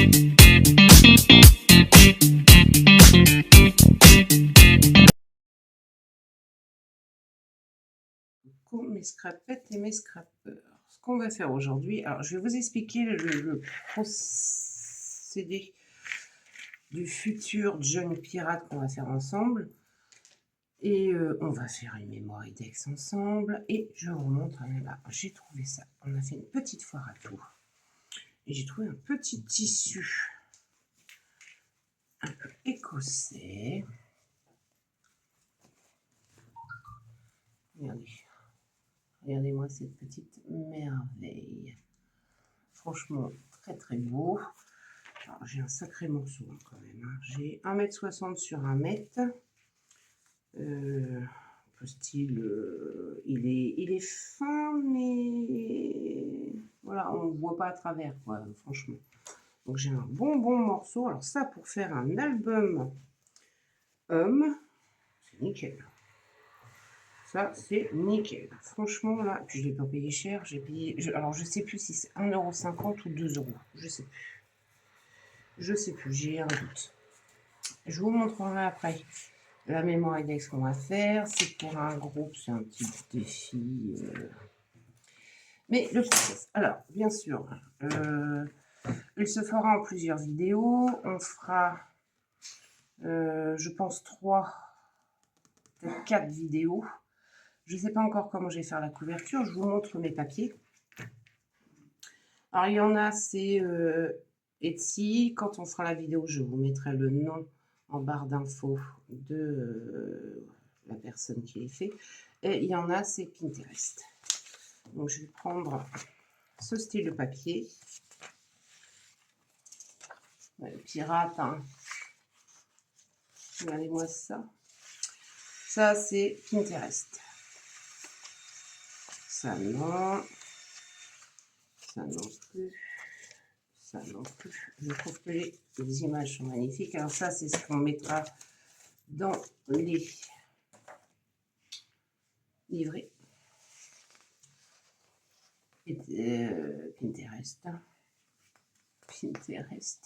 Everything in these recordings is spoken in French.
Mes scrapettes et mes scrapeurs. Ce qu'on va faire aujourd'hui, alors je vais vous expliquer le procédé du futur Junk Pirate qu'on va faire ensemble. Et on va faire une mémoire IDEX ensemble. Et je vous montre, là, j'ai trouvé ça. On a fait une petite foire à tout. Et j'ai trouvé un petit tissu un peu écossais. Regardez. Regardez-moi cette petite merveille. Franchement, très très beau. J'ai un sacré morceau hein, quand même. Hein. J'ai 1,60 m sur 1 m. Le style, il est fin, mais voilà, on ne voit pas à travers, quoi, franchement. Donc j'ai un bon morceau. Alors ça, pour faire un album homme, c'est nickel. Ça, c'est nickel. Franchement, là, puis je ne l'ai pas payé cher. J'ai payé, alors je sais plus si c'est 1,50 € ou 2 €. Je sais plus. Je sais plus, j'ai un doute. Je vous montrerai après la mémoire IDEX qu'on va faire. C'est pour un groupe, c'est un petit défi. Mais le process, alors, bien sûr, il se fera en plusieurs vidéos. On fera, je pense, 3, peut-être 4 vidéos. Je ne sais pas encore comment je vais faire la couverture. Je vous montre mes papiers. Alors, il y en a, c'est Etsy. Quand on fera la vidéo, je vous mettrai le nom en barre d'infos de la personne qui les fait. Et il y en a, c'est Pinterest. Donc, je vais prendre ce style de papier. Ouais, pirate, hein. Regardez-moi ça. Ça, c'est Pinterest. Ça, non. Ça non plus. Ça non plus. Je trouve que les images sont magnifiques. Alors ça, c'est ce qu'on mettra dans les livrets. Pinterest. Pinterest.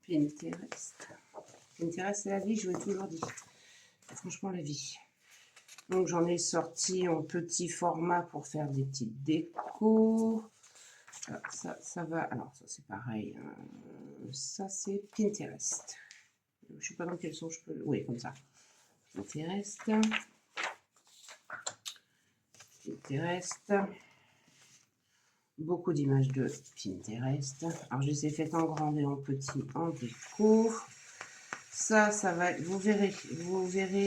Pinterest. Pinterest, c'est la vie, je vous l'ai toujours dit. Franchement, la vie. Donc, j'en ai sorti en petit format pour faire des petites décos. Ça va. Alors, ça, c'est pareil. Ça, c'est Pinterest. Je ne sais pas dans quel sens je peux... Oui, comme ça. Pinterest. Pinterest. Beaucoup d'images de Pinterest. Alors, je les ai faites en grand et en petit en déco. Ça va être... Vous verrez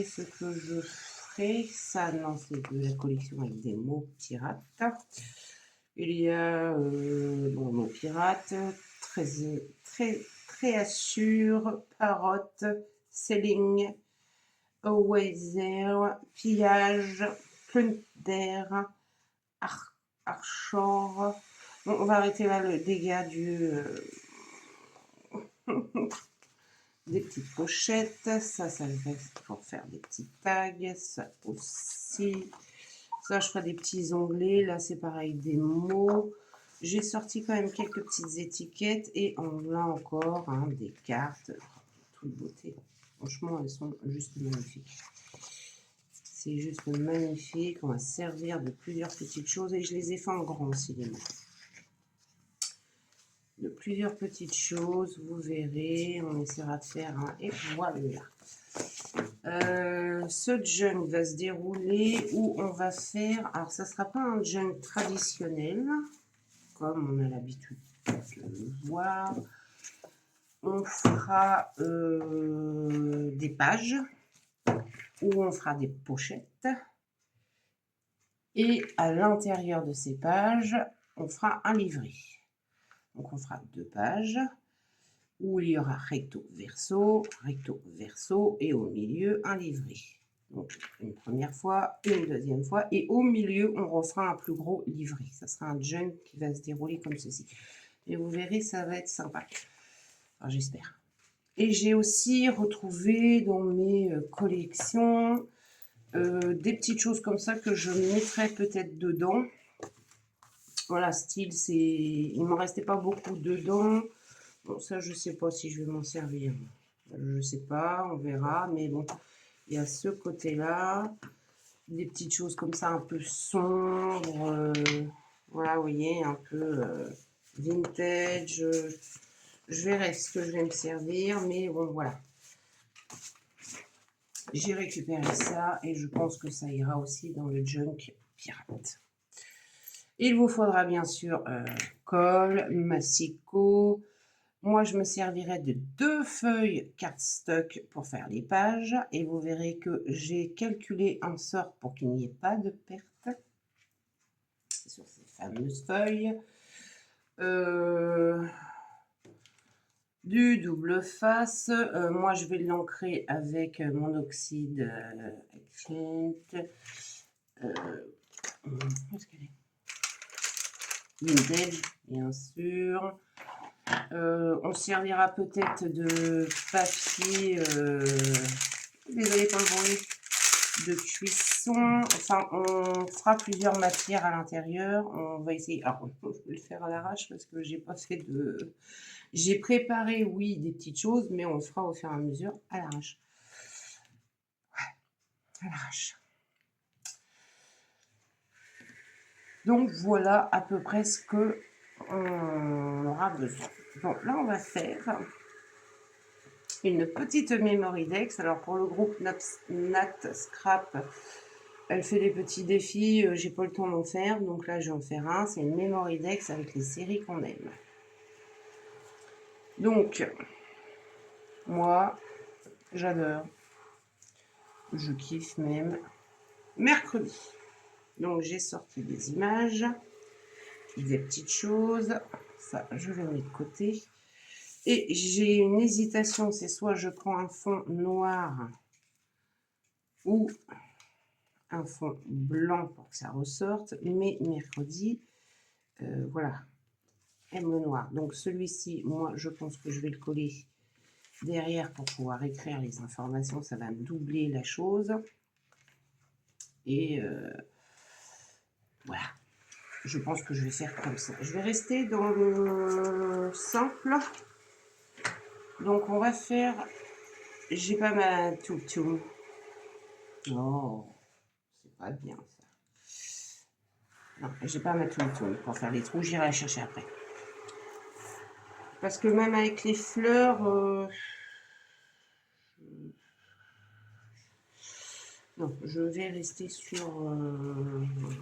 ce que je ferai. Ça, non, c'est de la collection avec des mots pirates. Il y a bon, mots pirates, très assure, parotte, selling, always there, pillage, plunder, archor. Bon, on va arrêter là le dégât du des petites pochettes. Ça reste pour faire des petits tags. Ça aussi. Ça, je ferai des petits onglets. Là, c'est pareil, des mots. J'ai sorti quand même quelques petites étiquettes. Et là encore, hein, des cartes. Toute beauté. Franchement, elles sont juste magnifiques. C'est juste magnifique. On va servir de plusieurs petites choses. Et je les ai fait en grand aussi, les mots. De plusieurs petites choses. Vous verrez. On essaiera de faire un. Et voilà. Ce junk va se dérouler où on va faire, alors ça sera pas un junk traditionnel comme on a l'habitude de voir. On fera des pages où on fera des pochettes et à l'intérieur de ces pages on fera un livret. Donc on fera 2 pages où il y aura recto verso et au milieu un livret. Donc une première fois, une deuxième fois et au milieu on refera un plus gros livret. Ça sera un junk qui va se dérouler comme ceci. Et vous verrez, ça va être sympa. Enfin, j'espère. Et j'ai aussi retrouvé dans mes collections des petites choses comme ça que je mettrai peut-être dedans. Voilà, style, il ne m'en restait pas beaucoup dedans. Bon, ça, je sais pas si je vais m'en servir. Je sais pas, on verra. Mais bon, il y a ce côté-là. Des petites choses comme ça, un peu sombres. Voilà, vous voyez, un peu vintage. Je verrai ce que je vais me servir. Mais bon, voilà. J'ai récupéré ça et je pense que ça ira aussi dans le junk pirate. Il vous faudra bien sûr colle, massicot. Moi, je me servirai de 2 feuilles cardstock pour faire les pages. Et vous verrez que j'ai calculé en sorte pour qu'il n'y ait pas de perte sur ces fameuses feuilles. Du double face. Moi, je vais l'ancrer avec mon oxyde Accent. Où est-ce qu'elle est? Vintage, bien sûr. On servira peut-être de papier, désolé pour le bruit, de cuisson. Enfin, on fera plusieurs matières à l'intérieur. On va essayer. Alors, je vais le faire à l'arrache parce que j'ai pas fait de. J'ai préparé, oui, des petites choses, mais on le fera au fur et à mesure à l'arrache. Ouais, à l'arrache. Donc voilà à peu près ce que on aura besoin. Bon, là on va faire une petite Memorydex. Alors pour le groupe Nat Scrap, elle fait des petits défis. J'ai pas le temps d'en faire, donc là je vais en faire un. C'est une Memorydex avec les séries qu'on aime. Donc moi j'adore, je kiffe même. Mercredi. Donc j'ai sorti des images, des petites choses. Ça je le mets de côté. Et j'ai une hésitation, c'est soit je prends un fond noir ou un fond blanc pour que ça ressorte, mais mercredi, voilà, aime le noir. Donc celui-ci, moi, je pense que je vais le coller derrière pour pouvoir écrire les informations, ça va me doubler la chose. Et voilà, je pense que je vais faire comme ça. Je vais rester dans le simple. Donc on va faire, j'ai pas ma toutou. Oh, c'est pas bien ça. Non, j'ai pas ma toutou pour faire les trous, j'irai la chercher après. Parce que même avec les fleurs, non, je vais rester sur...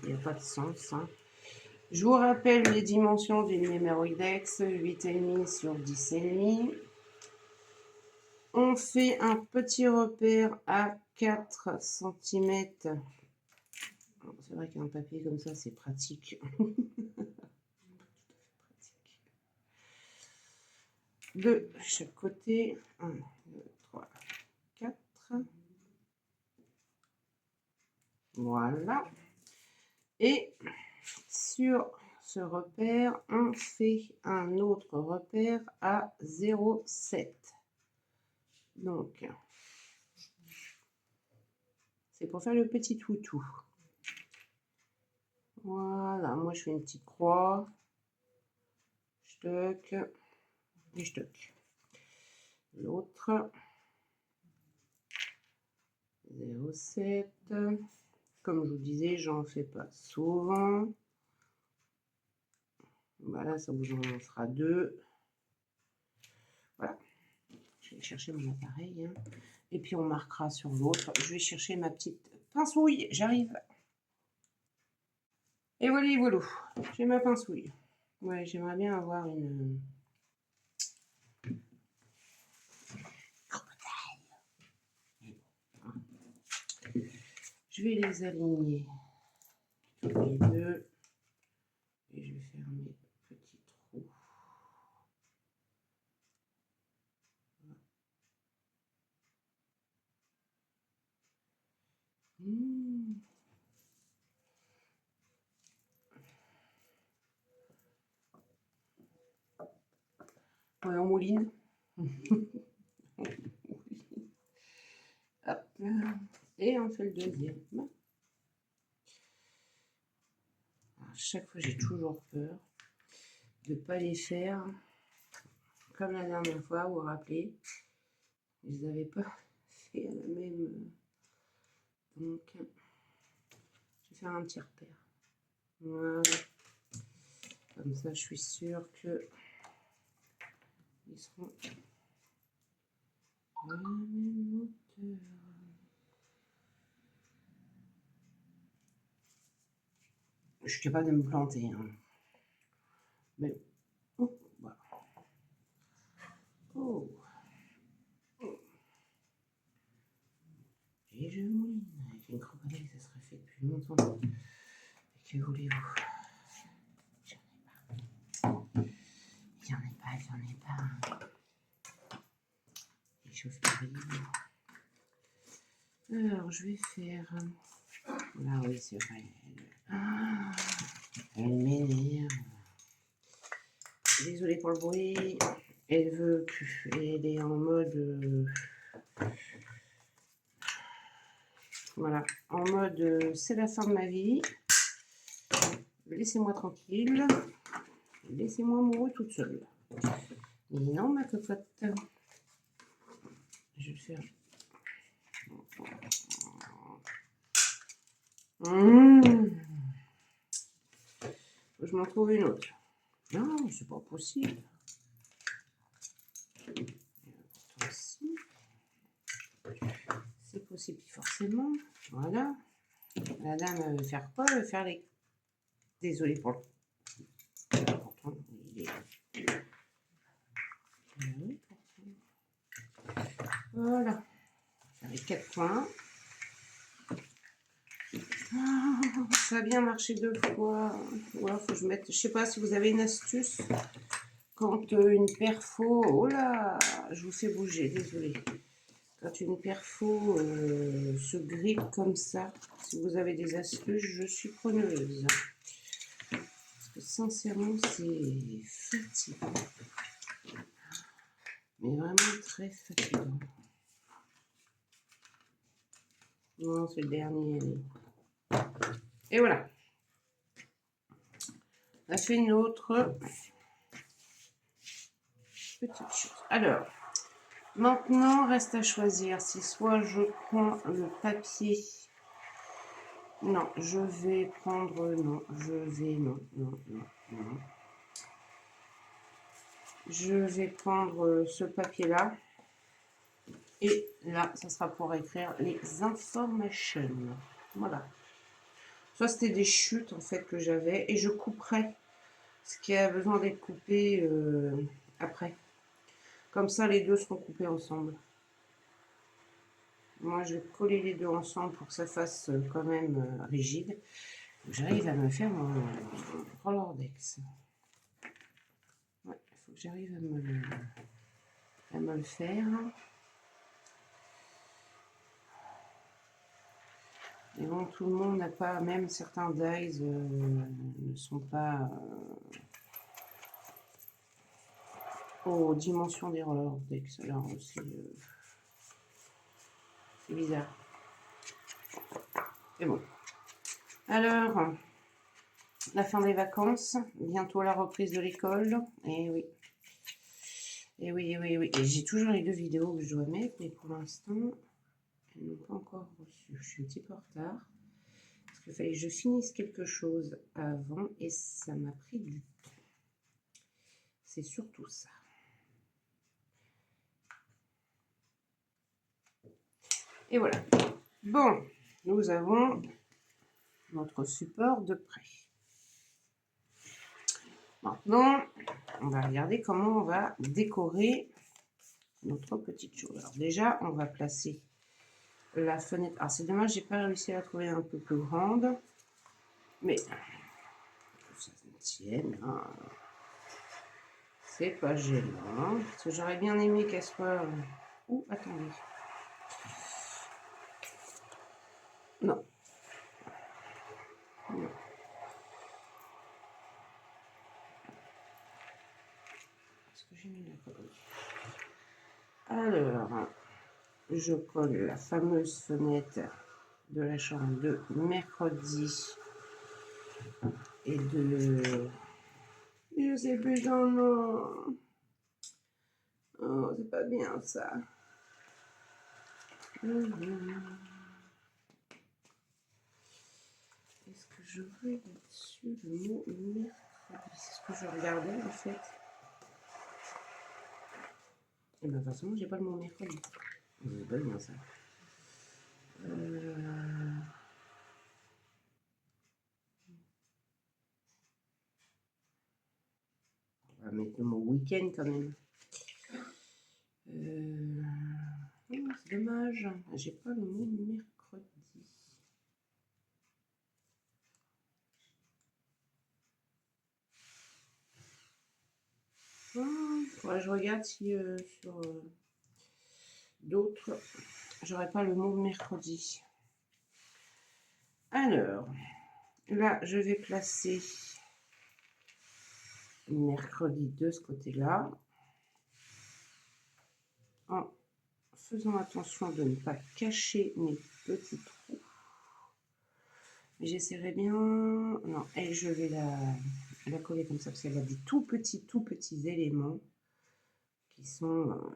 il n'y a pas de sens. Hein. Je vous rappelle les dimensions d'une Memorydex, 8,5 sur 10,5. On fait un petit repère à 4 cm. C'est vrai qu'un papier comme ça, c'est pratique. De chaque côté. 1, 2, 3, 4. Voilà. Et sur ce repère, on fait un autre repère à 0,7. Donc, c'est pour faire le petit toutou. Voilà, moi je fais une petite croix. Je toque. Et je toque. L'autre, 0,7. Comme je vous disais, j'en fais pas souvent. Voilà, ça vous en fera 2. Voilà. Je vais chercher mon appareil. Hein. Et puis on marquera sur l'autre. Je vais chercher ma petite pincouille. J'arrive. Et voilà, voilà. J'ai ma pincouille. Ouais, j'aimerais bien avoir une... Je vais les aligner tous les deux. Et je vais faire mes petits trous. Ouais, on mouline. Hop. Et on fait le deuxième. À chaque fois, j'ai toujours peur de ne pas les faire comme la dernière fois, vous vous rappelez, je les avais pas fait à la même. Donc, je vais faire un petit repère. Voilà. Comme ça, je suis sûre que ils seront à la même hauteur. Je suis capable de me planter. Hein. Mais oh, voilà. Oh. Et je mouline. Avec une crocodile, ça serait fait depuis longtemps. Et que voulez-vous? J'en ai pas. Les choses qui arrivent. Alors, je vais faire. Ah oui, c'est vrai. Elle m'énerve. Désolée pour le bruit. Elle veut plus. Elle est en mode. Voilà. En mode c'est la fin de ma vie. Laissez-moi tranquille. Laissez-moi mourir toute seule. Et non, ma cocotte. Je vais faire. Je m'en trouve une autre. Non, c'est pas possible. C'est possible forcément. Voilà. La dame elle veut faire quoi? Elle veut faire les. Désolée pour le. Pourtant, il est. Voilà. Faire les 4 coins. Ça a bien marché 2 fois. Ouais, faut que je mette. Je sais pas si vous avez une astuce. Quand une perfo. Oh là, je vous fais bouger, désolé. Quand une perfo se grippe comme ça, si vous avez des astuces, je suis preneuse. Parce que sincèrement, c'est fatigant. Mais vraiment très fatigant. Non, c'est le dernier. Et voilà. On a fait une autre petite chose. Alors, maintenant, reste à choisir si soit je prends le papier. Non, je vais prendre. Non, je vais. Non. Je vais prendre ce papier-là. Et là, ça sera pour écrire les informations. Voilà. Ça, c'était des chutes, en fait, que j'avais. Et je couperai ce qui a besoin d'être coupé après. Comme ça, les deux seront coupés ensemble. Moi, je vais coller les deux ensemble pour que ça fasse quand même rigide. J'arrive à me faire mon Rolordex. Ouais, il faut que j'arrive à me le faire. Mais bon, tout le monde n'a pas, même certains dies ne sont pas aux dimensions des Rolordex. Alors, c'est bizarre. Mais bon. Alors, la fin des vacances, bientôt la reprise de l'école. Et oui. Et oui. Et j'ai toujours les 2 vidéos que je dois mettre, mais pour l'instant, elles n'ont pas encore reçu. Je suis un petit peu en retard. Parce qu'il fallait que je finisse quelque chose avant et ça m'a pris du temps. C'est surtout ça. Et voilà. Bon, nous avons notre support de prêt. Maintenant, on va regarder comment on va décorer notre petite chose. Alors déjà, on va placer la fenêtre. Alors c'est dommage, j'ai pas réussi à la trouver un peu plus grande. Mais ça tienne. Hein. C'est pas gênant. Parce que j'aurais bien aimé qu'elle soit... Ouh, attendez. Non. Est-ce que j'ai mis la colle? Alors, je colle la fameuse fenêtre de la chambre de mercredi et de... Je sais plus dans le... Oh, c'est pas bien ça. Est-ce que je veux là-dessus le mot mercredi? C'est ce que je regardais en fait. Et bien forcément, j'ai pas le mot mercredi. C'est pas bien ça. On va mettre le mot week-end quand même. C'est dommage, j'ai pas le mot mercredi. Faudrait que je regarde si sur d'autres, j'aurais pas le mot mercredi. Alors, là, je vais placer mercredi de ce côté-là, en faisant attention de ne pas cacher mes petits trous. Mais j'essaierai bien... Non, et je vais la coller comme ça, parce qu'elle a des tout petits éléments qui sont...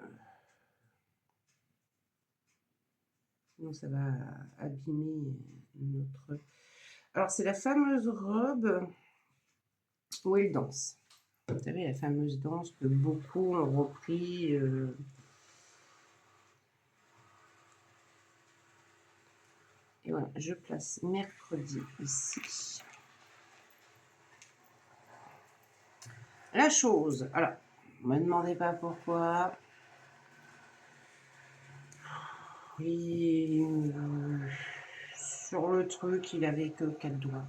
sinon, ça va abîmer notre... Alors, c'est la fameuse robe où elle danse. Vous savez, la fameuse danse que beaucoup ont repris... Et voilà, je place mercredi ici. La chose, alors, ne me demandez pas pourquoi. Et sur le truc, il avait que 4 doigts.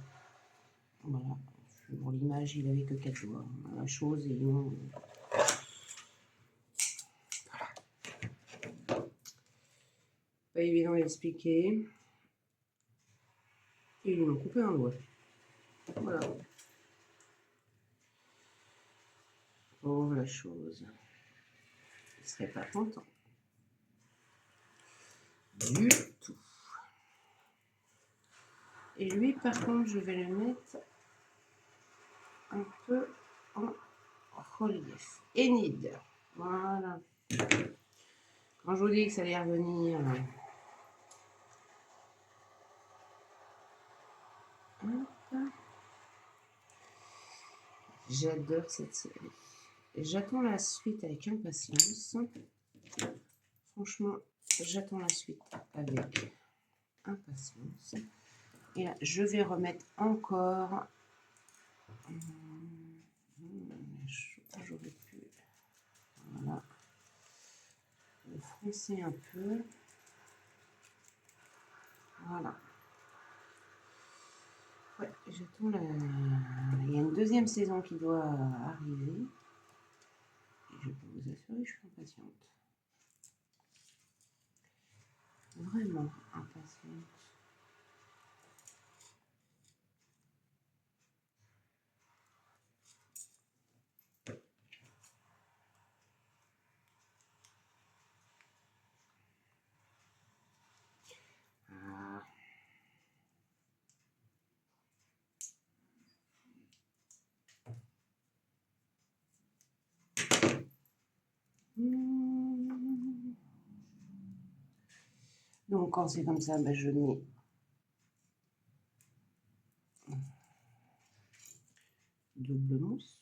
Voilà, sur l'image, il avait que 4 doigts. La chose, ils ont... Pas évident à expliquer. Et ils lui ont coupé un doigt. Voilà. Oh, la chose. Il serait pas content. Du tout. Et lui, par contre, je vais le mettre un peu en relief. Enid. Voilà. Quand je vous dis que ça allait revenir... J'adore cette série. J'attends la suite avec impatience. Franchement, j'attends la suite avec impatience. Et là, je vais remettre encore... J'aurais pu... Voilà. Le froncer un peu. Voilà. Ouais, j'attends la... Il y a une deuxième saison qui doit arriver. Et je peux vous assurer que je suis impatiente. Vraiment impatiente. Ah. Donc quand c'est comme ça, ben, je mets double mousse.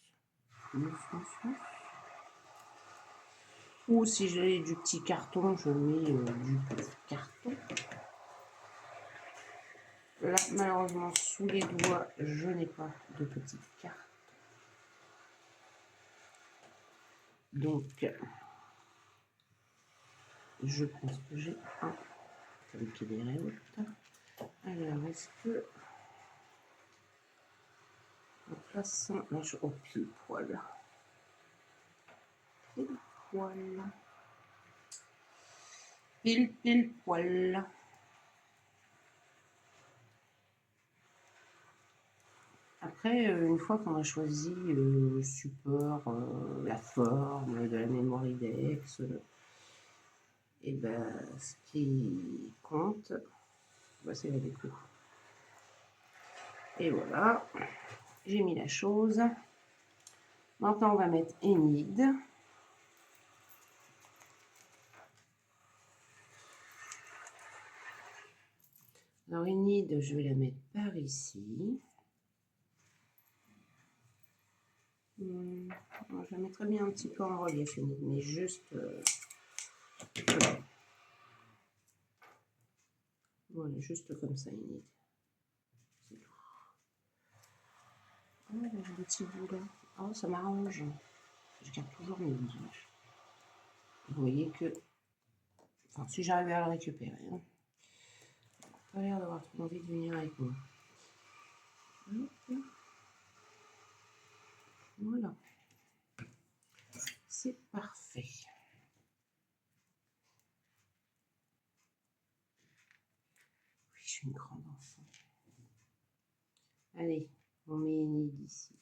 Ou si j'ai du petit carton, je mets du petit carton. Là, malheureusement, sous les doigts, je n'ai pas de petite carte. Donc, je pense que j'ai un comme qui dirait l'autre. Alors, est-ce que en plaçant là, au pile poil. Pile poil. Pile poil. Après, une fois qu'on a choisi le support, la forme de la mémoire IDEX, et ben, ce qui compte, ben, c'est la déco. Et voilà, j'ai mis la chose. Maintenant, on va mettre Enid. Alors, Enid, je vais la mettre par ici. Je la mettrais bien un petit peu en relief, Enid, mais juste... voilà, juste comme ça, Enid. C'est tout. Oh, j'ai un petit bout là. Oh, ça m'arrange. Je garde toujours mes images. Vous voyez que... Enfin, si j'arrivais à le récupérer. Hein. Pas l'air d'avoir trop envie de venir avec moi. Voilà. C'est parfait. Oui, je suis une grande enfant. Allez, on met Enid ici.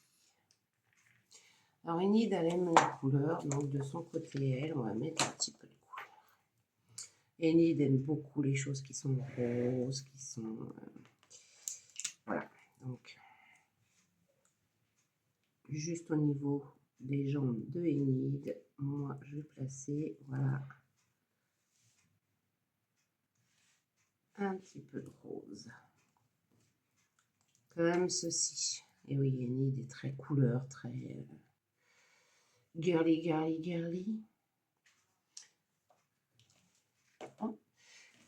Alors Enid, elle aime la couleur, donc de son côté, elle, on va mettre un petit peu de couleur. Enid aime beaucoup les choses qui sont roses, qui sont... voilà, donc juste au niveau des jambes de Enid, moi je vais placer, voilà, un petit peu de rose. Comme ceci. Et oui, Enid est très couleur, très girly, girly, girly. Oh.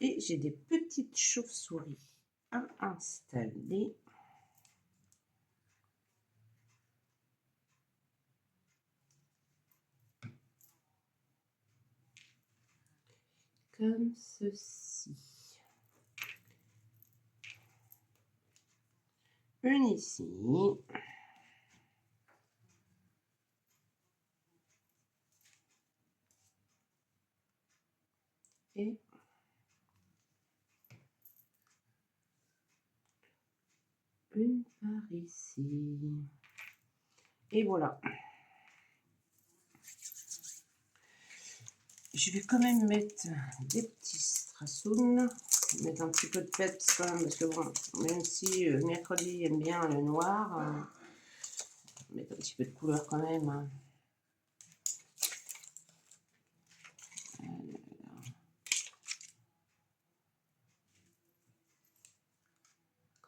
Et j'ai des petites chauves-souris à installer. Comme ceci. Une ici. Et une par ici. Et voilà. Je vais quand même mettre des petits strassounes. Mettre un petit peu de peps quand même, parce que bon, même si mercredi aime bien le noir, mettre un petit peu de couleur quand même. Hein.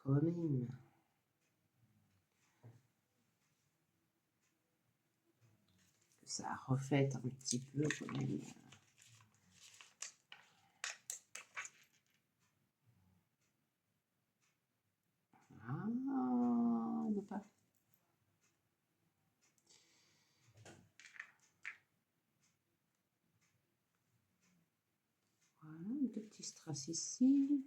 Quand même. Ça reflète un petit peu quand même. Ah, ne pas. Voilà, deux petits strass ici.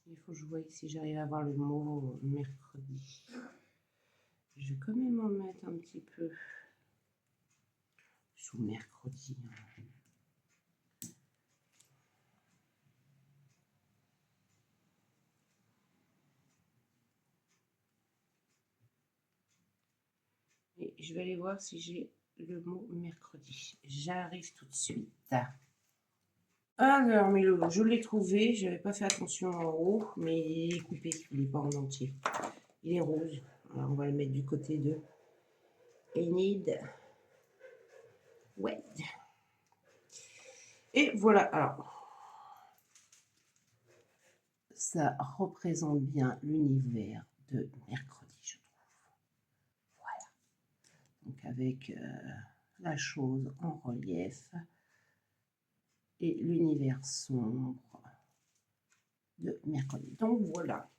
Il faut que je voie si j'arrive à voir le mot mercredi. Je vais quand même en mettre un petit peu sous mercredi. Et je vais aller voir si j'ai le mot mercredi. J'arrive tout de suite. Alors, mes loulous, je l'ai trouvé. Je n'avais pas fait attention en haut, mais il est coupé. Il n'est pas en entier. Il est rouge. Alors, on va le mettre du côté de Enid. Ouais. Et voilà. Alors, ça représente bien l'univers de mercredi, je trouve. Voilà. Donc, avec la chose en relief et l'univers sombre de mercredi. Donc, voilà.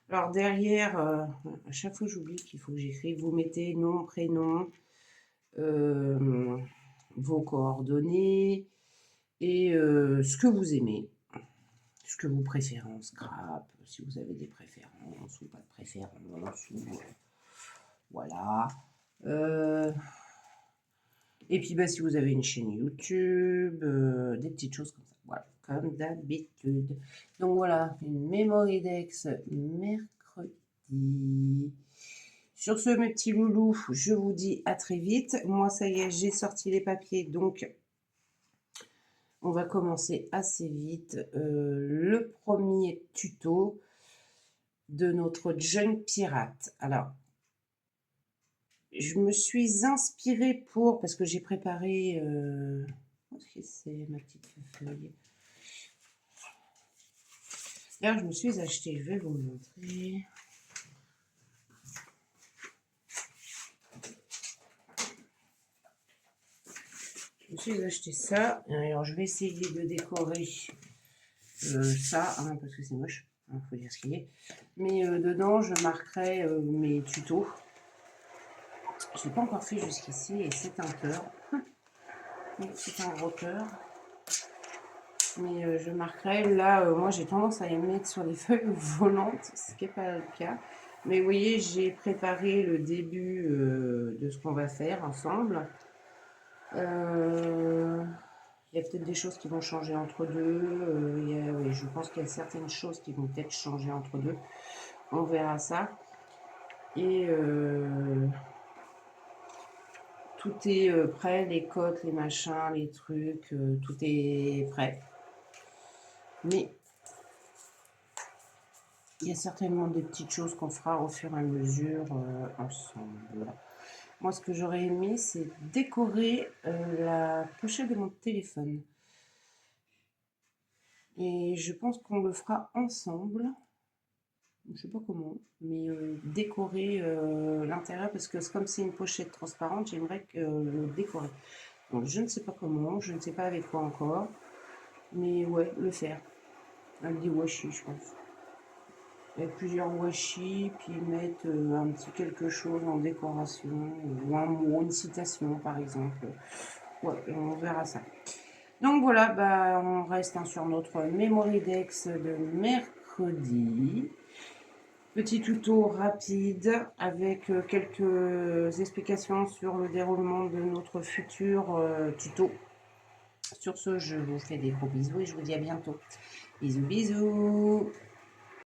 Alors derrière, à chaque fois j'oublie qu'il faut que j'écrive, vous mettez nom, prénom, vos coordonnées et ce que vous aimez, ce que vous préférez en scrap, si vous avez des préférences ou pas de préférences, ou, voilà. Et puis bah, si vous avez une chaîne YouTube, des petites choses comme ça, voilà, comme d'habitude. Donc voilà, une memory dex mercredi. Sur ce, mes petits loulous, je vous dis à très vite. Moi, ça y est, j'ai sorti les papiers, donc on va commencer assez vite. Le premier tuto de notre Junk Pirate. Alors, je me suis inspirée pour, parce que j'ai préparé, où est-ce que c'est ma petite feuille? D'ailleurs, je me suis acheté, je vais vous le montrer. Je me suis acheté ça. Alors, je vais essayer de décorer ça, hein, parce que c'est moche. Il faut dire ce qu'il est. Mais dedans, je marquerai mes tutos. Je l'ai pas encore fait jusqu'ici et c'est un cœur. C'est un gros cœur. Mais je marquerai. Là, moi, j'ai tendance à les mettre sur des feuilles volantes, ce qui n'est pas le cas. Mais vous voyez, j'ai préparé le début de ce qu'on va faire ensemble. Il y a peut-être des choses qui vont changer entre deux. Oui, je pense qu'il y a certaines choses qui vont peut-être changer entre deux. On verra ça. Et tout est prêt, les cotes, les machins, les trucs, tout est prêt. Mais il y a certainement des petites choses qu'on fera au fur et à mesure ensemble. Moi, ce que j'aurais aimé, c'est décorer la pochette de mon téléphone. Et je pense qu'on le fera ensemble. Je sais pas comment, mais décorer l'intérieur, parce que comme c'est une pochette transparente, j'aimerais le décorer. Donc, je ne sais pas comment, je ne sais pas avec quoi encore, mais ouais, le faire. Avec des washi, je pense. Avec plusieurs washi, puis mettre un petit quelque chose en décoration, ou un mot, une citation par exemple. Ouais, on verra ça. Donc voilà, bah, on reste sur notre Memorydex de mercredi. Petit tuto rapide avec quelques explications sur le déroulement de notre futur tuto. Sur ce, je vous fais des gros bisous et je vous dis à bientôt. Bisous, bisous!